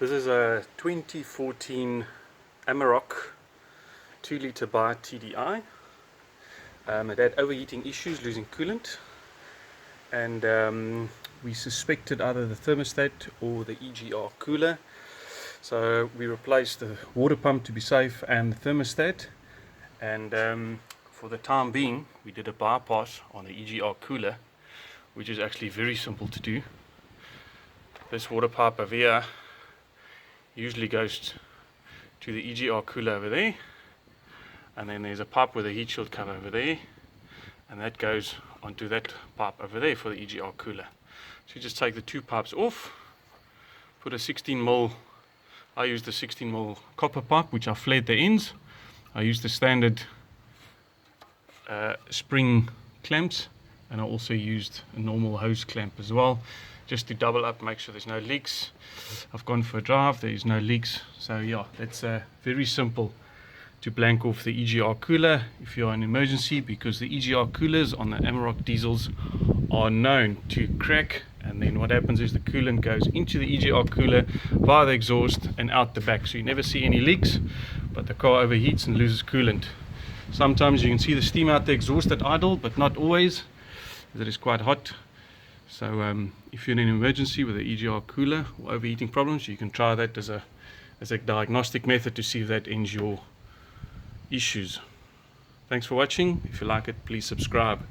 This is a 2014 Amarok 2-litre TDi. It had overheating issues, losing coolant, and we suspected either the thermostat or the EGR cooler. So we replaced the water pump to be safe and the thermostat, and for the time being we did a bypass on the EGR cooler, which is actually very simple to do. This water pipe over here usually goes to the EGR cooler over there, and then there's a pipe with a heat shield cover over there, and that goes onto that pipe over there for the EGR cooler. So you just take the two pipes off, put a 16mm, I used the 16mm copper pipe which I flared the ends. I used the standard spring clamps, and I also used a normal hose clamp as well, just to double up, make sure there's no leaks. I've gone for a drive, there's no leaks. So yeah, that's very simple to blank off the EGR cooler if you're in an emergency, because the EGR coolers on the Amarok diesels are known to crack, and then what happens is the coolant goes into the EGR cooler via the exhaust and out the back, so you never see any leaks, but the car overheats and loses coolant. Sometimes you can see the steam out the exhaust at idle, but not always, as it is quite hot. So if you're in an emergency with an EGR cooler or overheating problems, you can try that as a diagnostic method to see if that ends your issues. Thanks for watching. If you like it, please subscribe.